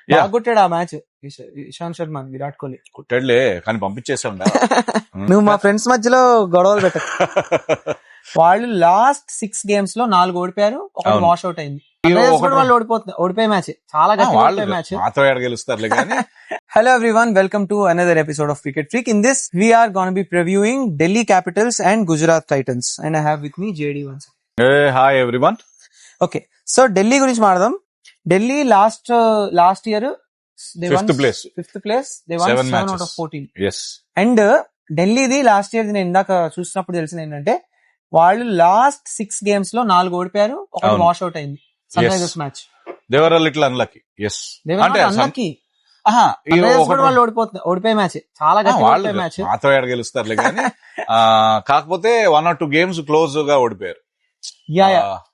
బాగా కొట్టాడు ఆ మ్యాచ్ ఇషాంత్ శర్మ విరాట్ కోహ్లీ కొట్టాడులే కానీ పంపించేసాం. నువ్వు మా ఫ్రెండ్స్ మధ్యలో గొడవలు పెట్ట. వాళ్ళు లాస్ట్ 6 games లో 4 ఓడిపోయారు, ఒకటి వాష్ అవుట్ అయింది. వాళ్ళు ఓడిపోయే మ్యాచ్ చాలా గట్టి మ్యాచ్. గెలుస్తారులే కానీ. Hello everyone, welcome to another episode of Cricket Freak. In this, we are going to be previewing Delhi Capitals and Gujarat Titans. And I have with me JD once. Hey, hi everyone. Okay, so Delhi గురించి మాట్లాడదాం. Delhi last year they fifth place. They won 7 out of 14. Yes. And ఢిల్లీది last year నేను ఇందాక చూసినప్పుడు తెలిసింది ఏంటంటే వాళ్ళు last 6 games లో 4 ఓడిపోయారు, ఒకటి వాష్ అవుట్ అయింది. Sunrisers match. They were a little unlucky. Yes. They were not unlucky. వాళ్ళు ఓడిపోయే మ్యాచ్ చాలా గట్టి మ్యాచ్. మాతో గెలుస్తారులే కానీ కాకపోతే 1 or 2 games క్లోజ్ గా ఓడిపోయారు.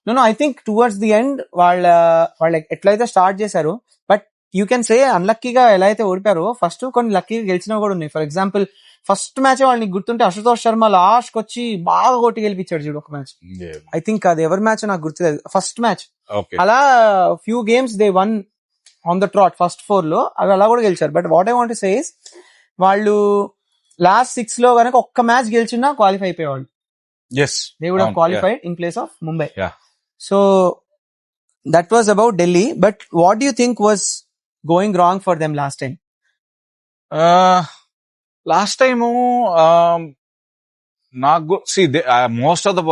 No, I think towards the end వాళ్ళు ఎట్లయితే స్టార్ట్ చేశారు, బట్ యూ కెన్ సే అన్లక్కీగా ఎలా అయితే ఓడిపారో ఫస్ట్ కొన్ని లక్కీగా గెలిచినా కూడా ఉన్నాయి. ఫర్ ఎగ్జాంపుల్ ఫస్ట్ మ్యాచ్ వాళ్ళకి గుర్తుంటే అశుతోష్ శర్మ లాస్ట్ కి వచ్చి బాగా కొట్టి గెలిపించాడు చూడు ఒక మ్యాచ్. ఐ థింక్ అది ఎవరి మ్యాచ్ నాకు గుర్తులేదు, ఫస్ట్ మ్యాచ్. అలా few games they one on the ట్రాట్ first 4 లో అవి అలా కూడా గెలిచారు. But what I want to say is వాళ్ళు లాస్ట్ 6 లో కనుక ఒక్క మ్యాచ్ గెలిచినా qualify అయిపోయేవాళ్ళు. Yes, they would have qualified in place of Mumbai. So that was about Delhi. But what do you think was going wrong for them last time? Last time నాకు most of the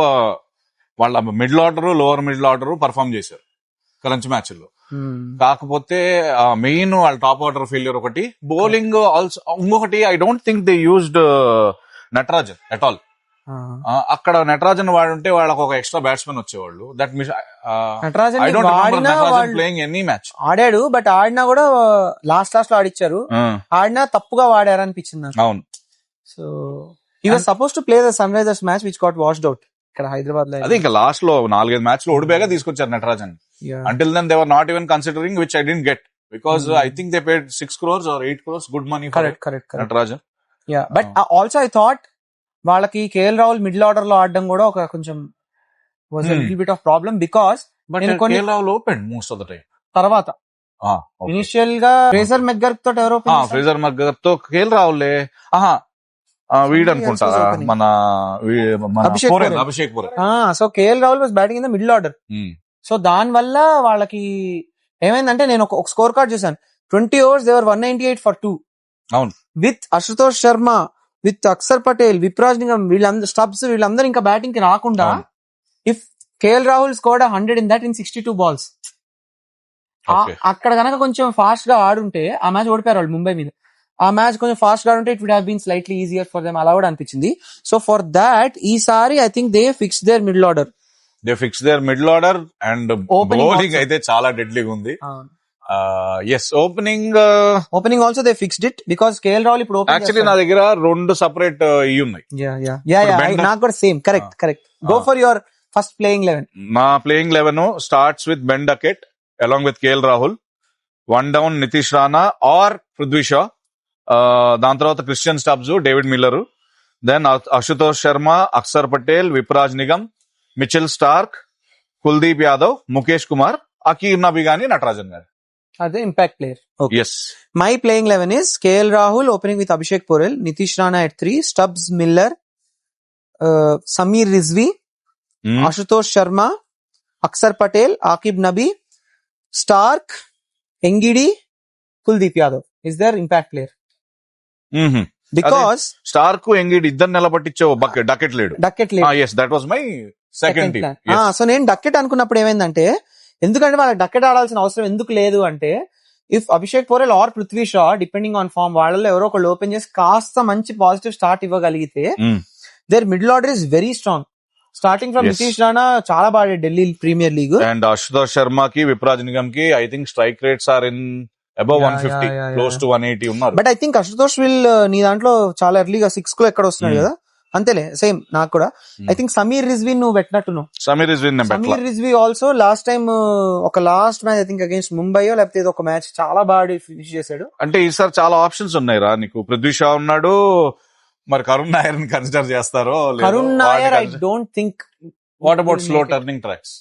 వాళ్ళ middle order lower middle order perform చేశారు కలంచి match లో. కాకపోతే main వాళ్ళ top order failure ఒకటి, bowling also ఇంకొకటి. I don't think they used Natarajan at all. అక్కడ నటరాజన్ వాడుంటే వాళ్ళకి ఒక ఎక్స్ట్రా బ్యాట్స్మెన్ వచ్చేవాళ్ళు. That means playing any match ఆడాడు, బట్ ఆడినా కూడా లాస్ట్ లో ఆడిచ్చారు. ఆడినా తప్పుగా వాడారు అనిపించింది నాకు. అవును. So he was suppose to play the Sunrisers match which got washed out ఇక్కడ హైదరాబాద్ లో. అదే ఇంకా లాస్ట్ లో 4-5 మ్యాచ్లు ఓడిపోయాక తీసుకొచ్చారు Natarajan. Until then they were not even considering, which I didn't get because I think they paid 6 crores or 8 crores good money for Natarajan. But also I thought వాళ్ళకి KL Rahul middle order లో ఆడడం కూడా ఒక కొంచెం was a little bit of problem because KL Rahul open most of the time. తర్వాత initial గా Fraser McGurk తో ఎవరో ఫ్రేజర్ మెక్గర్క్ తో కేఎల్ రాహుల్ వీడ్ అనుకుంటా మన Abhishek Puri. So K L Rahul was batting in the middle order. So దాని వల్ల వాళ్ళకి ఏమైందంటే నేను ఒక స్కోర్ కార్డ్ చూసాను. 20 overs they were 198 for 2. అవును. విత్ అశుతోష్ శర్మ, విత్ అక్షర్ పటేల్, విప్రాజ్ నిగమ్, వీళ్ళందరూ స్టబ్స్ వీళ్ళందరూ ఇంకా బ్యాటింగ్ కి రాకుండా if KL Rahul scored 100 in that in 62 balls, అక్కడ గనక కొంచెం ఫాస్ట్ గా ఆడుంటే ఆ మ్యాచ్ ఓడిపోయారు వాళ్ళు ముంబై మీద. ఆ మ్యాచ్ కొంచెం ఫాస్ట్ గా ఆడుంటే it would have been slightly easier for them, అలా కూడా అనిపించింది. సో ఫర్ దాట్ ఈసారి I think they fix their middle order. And bowling అయితే చాలా డెడ్లీగా ఉంది. Opening also they fixed it because KL Rahul ఇప్పుడు యాక్చువల్లీ నా దగ్గర 2 సెపరేట్ ఉన్నాయి. నాకు కూడా same. Correct. Go for your first playing 11. మా playing 11 starts with Ben Duckett along with K L Rahul. 1 down Nitish Rana or Prithvi Shaw. దాని తర్వాత Christian Stubbs, David Miller, then Ashutosh Sharma, Axar Patel, Vipraj Nigam, Mitchell Starc, Kuldeep Yadav, Mukesh Kumar, Akir Nabi గాని, నటరాజన్ గాని. అదే impact player. Yes. My playing 11 is KL Rahul opening with Abhishek Porel, Nitish Rana at 3, Stubbs, Miller, Samir Rizvi, Ashutosh Sharma, Akshar Patel, Aqib Nabi, Stark, Engidi, Kuldeep Yadav is their impact player. Because Stark Engidi ఇద్దరు నిలబట్టించే Duckett లేడు. Yes, that was my second team. So నేను Duckett అనుకున్నప్పుడు ఏమైందంటే, ఎందుకంటే వాళ్ళకి Duckett ఆడాల్సిన అవసరం ఎందుకు లేదు అంటే, if Abhishek Porel or Prithvi Shaw depending on form వాళ్ళలో ఎవరో ఒకళ్ళు ఓపెన్ చేసి కాస్త మంచి పాజిటివ్ స్టార్ట్ ఇవ్వగలిగితే there middle order is very strong. Starting from Nitish Rana చాలా బాగా Delhi Premier League. And Ashutosh Sharma కి, విప్రాజ్ నిగమ్ కి I think strike rates are in above 150, close to 180 ఉన్నారు. But I think Ashutosh will నీ దాంట్లో చాలా ఎర్లీగా 6 లో ఎక్కడ వస్తున్నాడు కదా, అంతేలే సేమ్ నాకు కూడా. ఐ థింక్ సమీర్ రిజ్వీ నువ్వు పెట్టినట్టు. Sameer Rizvi also last time ఒక last match I think against Mumbai లేకపోతే ఒక మ్యాచ్ చాలా బాగా ఫినిష్ చేశాడు. అంటే ఈసారి చాలా ఆప్షన్స్ ఉన్నాయి రా నీకు. పృథ్వీ షా ఉన్నాడు, మరి కరుణ్ నాయర్ ని కన్సిడర్ చేస్తారో? Karun Nair I don't think. What about slow turning tracks?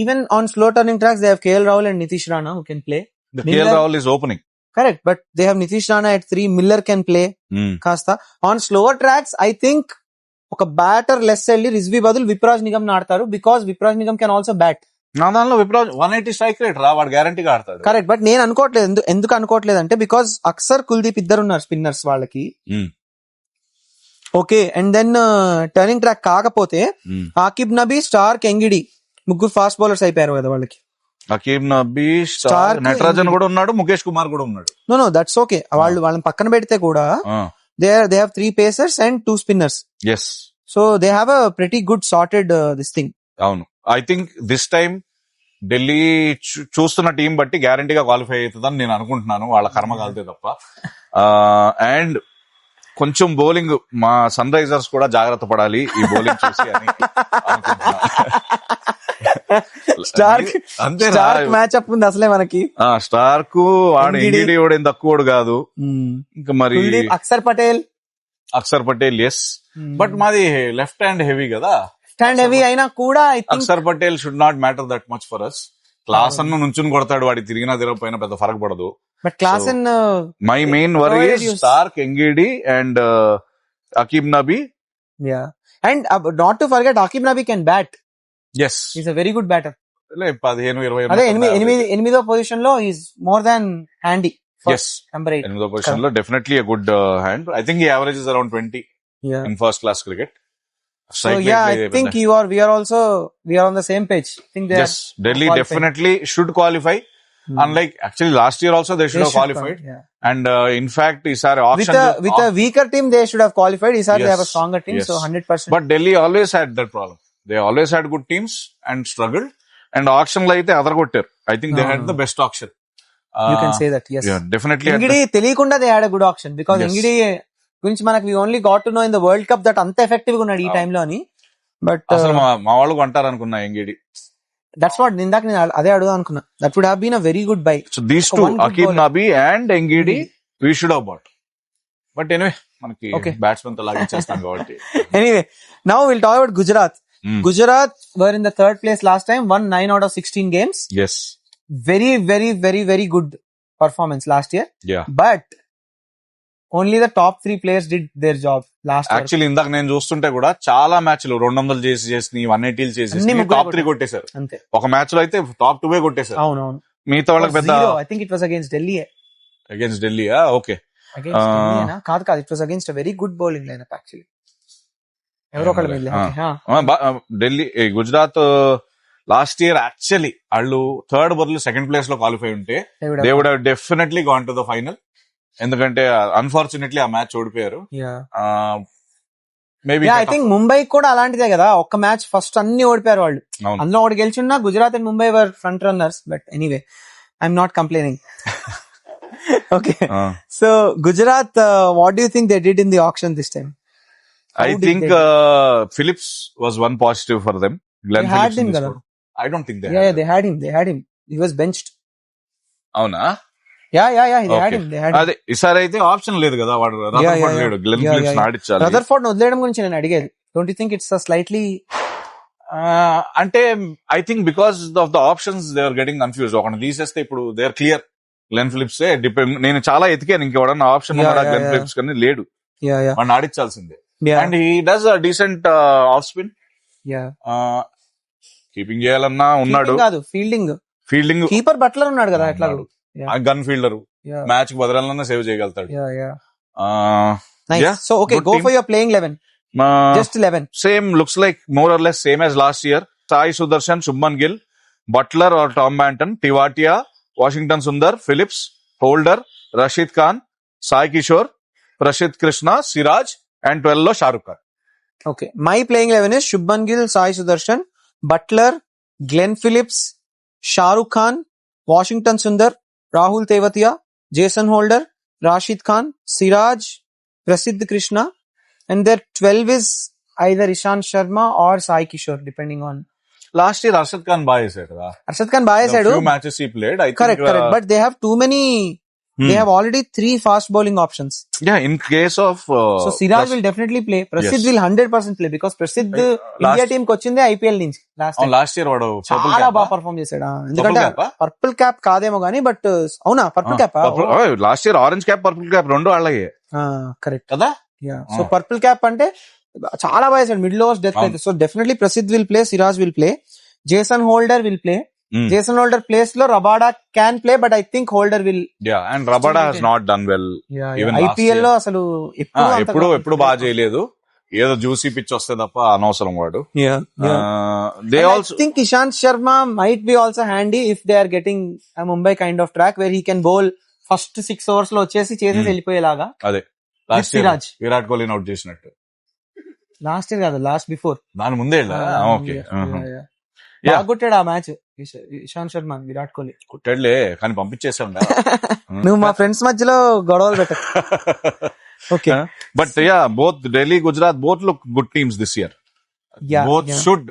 Even on slow turning tracks they have KL Rahul and Nitish Rana who can play. KL Rahul is opening. Correct, but they have Nitish Rana at 3. Miller can play. Kasta on slower tracks, I think ఒక batter less వెళ్ళి రిజ్వీ బదులు విప్రాజ్ నిగమ్ ఆడతారు, because Vipraj Nigam can also bat. నా దానిలో Vipraj 180 strike rate రా, వాడు గ్యారంటీగా ఆడతాడు. కరెక్ట్, బట్ నేను అనుకోవట్లేదు. ఎందుకు అనుకోవట్లేదు అంటే బికాస్ అక్సర్ కుల్దీప్ ఇద్దరు ఉన్నారు స్పిన్నర్స్ వాళ్ళకి. Okay, and then turning track కాకపోతే ఆకిబ్ నబీ, స్టార్క్, ఎంగిడి ముగ్గురు ఫాస్ట్ బౌలర్స్ అయిపోయారు కదా వాళ్ళకి. అకీబ్ నబీ, స్టార్క్, నటరాజన్ కూడా ఉన్నాడు, ముఖేష్ కుమార్ కూడా ఉన్నాడు. No that's okay. వాళ్ళని పక్కన పెడితే కూడా they have 3 pacers and 2 spinners. Yes, so they have a pretty good sorted this thing. అవును, I think this time Delhi చూస్తున్న టీం బట్టి గ్యారంటీగా క్వాలిఫై అవుతుందని నేను అనుకుంటున్నాను, వాళ్ళ కర్మ కాలితే తప్ప. అండ్ కొంచెం బౌలింగ్ మా సన్ రైజర్స్ కూడా జాగ్రత్త పడాలి ఈ బౌలింగ్ చూసి అని అనుకుంటున్నాను. స్టార్క్ మ్యాచ్అప్ ఉంది అసలే మనకి. స్టార్క్ వాడు ఎంగిడి వాడు ఏం తక్కువడు కాదు. ఇంకా మరి అక్షర్ పటేల్ ఎస్, బట్ మాది లెఫ్ట్ హ్యాండ్ హెవీ కదా. లెఫ్ట్ హ్యాండ్ హెవీ అయినా కూడా Axar Patel should not matter that much for us. Class అన్న నుంచుని కొడతాడు, వాడి తిరిగినా తిరగపోయినా పెద్ద ఫరక్ పడదు. But class my main worry is Starc, Ngidi and Aqib Nabi. And not to forget Aqib Nabi can bat. Yes, he's a very good batter. 15-20 అదే 8వ పొజిషన్ లో is more than handy. Yes, number 8 8వ పొజిషన్ లో definitely a good hand. I think he averages around 20 in first class cricket. So yeah, I think we are on the same page. I think yes, Delhi definitely should qualify. Unlike actually last year also they should have qualified. And in fact isari auction with a weaker team they should have qualified. Isari they have a stronger team, so 100%. But Delhi always had that problem. They always had good teams and struggled. And auction lo aithe other kottaru. I think they had the best auction. You can say that, yes. Yeah, definitely. Engidi teliyakunda they had a good auction because Engidi gurinchi manaku we only got to know in the World Cup that anta effective ga unnadu ee time lo ani. But asalu ma vallu kontaru anukunna Engidi. That's what nindak nenu ade adugu anukunna. That would have been a very good buy. So these two, Akeem Nabi and Engidi, we should have bought. But anyway, manaki batsman to lagichestam kabatti. Anyway, now we'll talk about Gujarat. Gujarat were in the 3rd place last time, won 9 out of 16 games. Yes. Very, very, very, very good performance last year. Yeah. But only the top 3 players did their job last year. Actually, ఇందాక నేను చూస్తుంటే కూడా చాలా మ్యాచ్లు 200 చేసి 180 చేసి top 3 కొట్టేశారు. అంతే. ఒక మ్యాచ్ లో అయితే టాప్ 2 కొట్టేశారు. అవునవును. మిగతా వాళ్ళకి పెద్ద I think it was against Delhi. Against Delhi, okay. Against Delhi na? కాదు. It was against a very good bowling lineup actually. Delhi Gujarat last year actually వాళ్ళు 3rd బదులు 2nd ప్లేస్ లో క్వాలిఫై ఉంటే they would have definitely gone to the final. ఎందుకంటే unfortunately ఆ match ఓడిపోయారు. Maybe I think Mumbai కూడా అలాంటిదే కదా, ఒక్క మ్యాచ్ ఫస్ట్ అన్ని ఓడిపోయారు వాళ్ళు. అందులో ఒకటి గెలిచిన్నా Gujarat and Mumbai were front runners. But anyway I'm not complaining. Okay, so Gujarat what do you think they did in the auction this time? I think Phillips was one positive for them. Glenn they Phillips had him, I don't think they had him. They had him. He was benched. Avuna? Yeah. They had him. అదే ఈసారి అయితే option లేదు కదా, వాడు రదర్ఫోర్డ్ లేడు. Glenn Phillips నాడిచాలి. రదర్ఫోర్డ్ వదిలేయడం గురించి నేను అడిగేది. Don't you think it's a slightly అంటే I think because of the options they are getting confused. ఒకని తీసేస్తే ఇప్పుడు they are clear. Glenn Phillips నేను చాలా ఎతికాను ఇంకెవడన్నా ఆప్షన్ ఉన్నాడా గ్లెన్ ఫిలిప్స్ కానీ లేడు. వాడిని ఆడించాల్సిందే. And he does a decent off spin. Keeping చేయాలన్నా ఉన్నాడు. ఫీల్డింగ్ కీపర్ బట్లర్ ఉన్నాడు కదా, ఎట్లా గన్ ఫీల్డర్, మ్యాచ్ కి బదలాలన్నా సేవ్ చేయగలుగుతాడు. So okay, go for your playing 11. Just 11. Same, looks like more or less same as last year. Sai Sudarshan, Shubman Gill, Butler or Tom Banton, Tiwatia, Washington Sundar, Phillips, Holder, Rashid Khan, Sai Kishore, Prashid Krishna, Siraj, and 12 లో Shahrukh Khan. Okay, my playing 11 is Shubman Gill, Sai Sudarshan, Butler, Glenn Phillips, Shahrukh Khan, Washington Sundar, Rahul Tewatia, Jason Holder, Rashid Khan, Siraj, Prasidh Krishna, and their 12 is either Ishant Sharma or Sai Kishore depending on. Last year Arshad Khan బాగా చేశాడు కదా. Arshad Khan బాగా చేశాడు. Few matches he played. I correct, think but they have too many they have already 3 fast bowling options. Yeah, in case of So Siraj will definitely play. Prasidh Yes. will 100% play because Prasidh India team కి వచ్చిందే IPL నుంచి last year వాడు చాలా బాగా perform చేశాడు. ఎందుకంటే purple cap కాదేమో గానీ బట్ అవునా purple cap last year orange cap purple cap రెండు వాళ్ళే కరెక్ట్ కదా. సో పర్పుల్ క్యాప్ అంటే చాలా బాగా చేశాడు మిడిల్ ఓవర్స్ డెత్ అయితే. So definitely Prasidh will play, Siraj will play, Jason Holder will play. Jason Holder place లో Rabada can play, but I think Holder will. And Rabada has not done well. IPL లో అసలు ఎప్పుడు బాగా చేయలేదు. ఏదో juicy pitch వస్తే తప్ప అనవసరం వాడు. They also think Ishant Sharma might be also handy if they are getting Mumbai kind of track where he can bowl first 6 overs లో వచ్చేసి చేసేసి వెళ్ళిపోయేలాగా. అదే last year Virat Kohli out చేసినట్టు. లాస్ట్ ఇయర్ కాదు, లాస్ట్ బిఫోర్, దాని ముందే. ఓకే, కొట్టాడు ఆ మ్యాచ్ ఇషాంత్ శర్మ విరాట్ కోహ్లీ. కొట్టాడులే కానీ పంపించేసాం. నువ్వు మా ఫ్రెండ్స్ మధ్యలో గొడవలు పెట్ట. Okay, but both Delhi, Gujarat both look good teams this year. Both should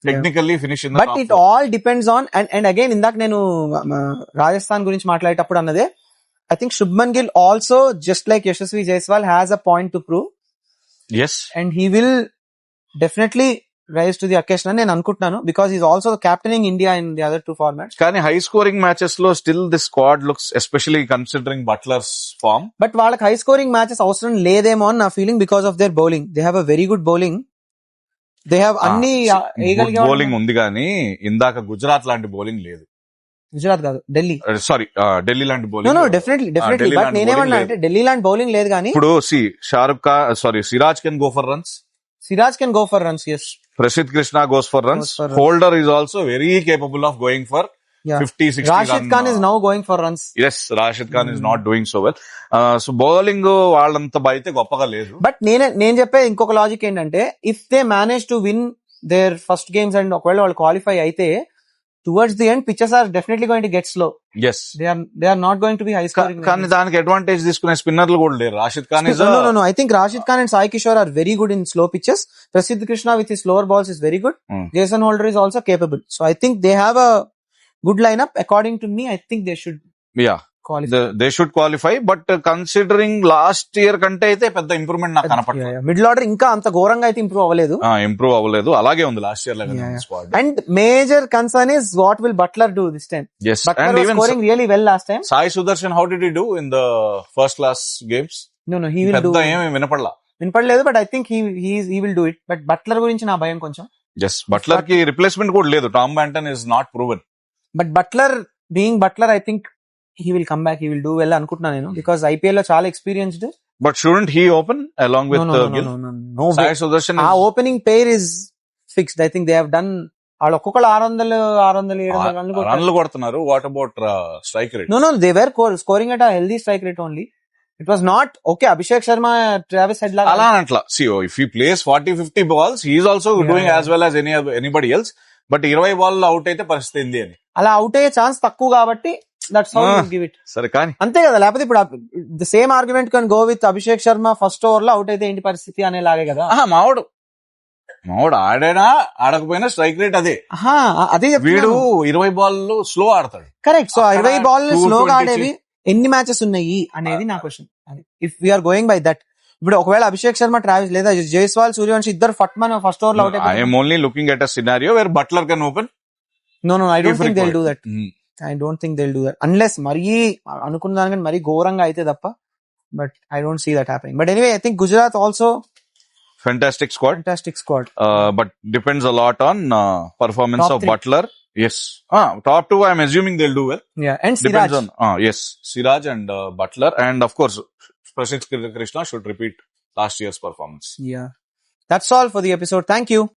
technically finish in the but it all depends on and again ఇందాక నేను రాజస్థాన్ గురించి మాట్లాడేటప్పుడు అన్నదే, I think Shubman Gill also, just like Yashasvi Jaiswal, has a point to prove. Yes. And he will definitely rise to the occasion అని నేను అనుకుంటున్నాను, because he's also captaining India in the other 2 formats. కానీ high scoring matches లో still the squad looks, especially considering Buttler's form. But వాళ్ళకి high scoring matches అవసరం లేదేమో అని నా feeling, because of their bowling. They have a very good bowling. They have అన్ని bowling ఉంది కానీ ఇందాక గుజరాత్ లాంటి బౌలింగ్ లేదు. గుజరాత్ కాదు, ఢిల్లీ. సారీ, ఢిల్లీ లాంటి బౌలింగ్. డెఫినెట్లీ బట్ నేనేమన్నా అంటే ఢిల్లీ లాంటి బౌలింగ్ లేదు కానీ. ఇప్పుడు Siraj can go for runs. Siraj can go for runs, yes. Prasidh Krishna goes for runs. Holder is also very capable of going for 50, 60 Rashid Khan is now going for runs. Yes, Rashid Khan is not doing so well. So bowling వాళ్ళంత బయట గొప్పగా లేదు. But నేను చెప్పే ఇంకొక logic ఏంటంటే, if they manage to win their first games and ఒకవేళ వాళ్ళు క్వాలిఫై అయితే, towards the end pitches are definitely going to get slow. Yes, they are not going to be high scoring. కానీ దానికి advantage తీసుకునే స్పిన్నర్లు కూడా లేరు. Rashid Khan is no I think Rashid Khan and Sai Kishore are very good in slow pitches. Prasidh Krishna with his slower balls is very good. Jason Holder is also capable. So I think they have a good lineup. According to me, I think they should qualify. They should qualify, but considering last year కంటే అయితే పెద్ద improvement నాకు కనపడలేదు. Middle order ఇంకా అంత ఘోరంగా అయితే improve అవ్వలేదు. అలాగే ఉంది లాస్ట్ ఇయర్ లాగా squad. And major concern is what will Butler do this time. Yes, Butler was scoring really well last time. Sai Sudarshan, how did he do in the first class games? No he will do. ఏమీ వినపడలేదు, but I think he will do it. But Buttler గురించి నా భయం కొంచెం. Yes, Buttler కి replacement కూడా లేదు. Tom Banton is not proven. But Butler being Butler, I think he will come back, he will do well అనుకుంటున్నా నేను, because IPL లో చాలా experienced. But shouldn't he open along with Gill? No Sai Sudarshan ఆ opening pair is fixed. I think they have done, వాళ్ళు ఒక్కొక్కరు 600-700 రన్లు కొడుతున్నారు. What about strike rate? No they were scoring at a healthy strike rate only. It was not okay. Abhishek Sharma, Travis Head laga అలా అంట్లా. See, if he plays 40-50 balls, he is also doing as well as anybody else. But 20 ball out అయితే పరిస్థితి ఏంది అని, అలా out అయ్యే chance తక్కువ కాబట్టి that's how you give it. సరే కానీ అంతే కదా, లేకపోతే ఇప్పుడు the same argument can go with Abhishek Sharma first over లో అవుట్ అయితే ఏంటి పరిస్థితి అనేలాగే కదా. మావాడు ఆడైనా ఆడకపోయినా స్ట్రైక్ రేట్ అదే. అదే వీడు 20 బాల్ స్లో ఆడతాడు. కరెక్ట్. సో 20 బాల్ స్లోగా ఆడేవి ఎన్ని మ్యాచెస్ ఉన్నాయి అనేది నా question. If we are going by that, ఇప్పుడు ఒకవేళ అభిషేక్ శర్మ, ట్రావిస్ లేదా జైస్వాల్, సూర్యవంశీ ఇద్దరు ఫట్మన్ ఫస్ట్ ఓవర్ లో అవుట్ అయితే, I'm only looking at a scenario where Butler can open. No I don't think they'll do that. I don't think they'll do that unless మరీ అనుకున్న దానికంటే మరీ ఘోరంగా అయితే తప్ప. But I don't see that happening. But anyway, I think Gujarat also fantastic squad. But depends a lot on performance top of 3. Butler. Yes. Top 2 I'm assuming they'll do well. Yeah, and depends Siraj. on yes, Siraj and Butler, and of course Prasidh Krishna should repeat last year's performance. Yeah. That's all for the episode. Thank you.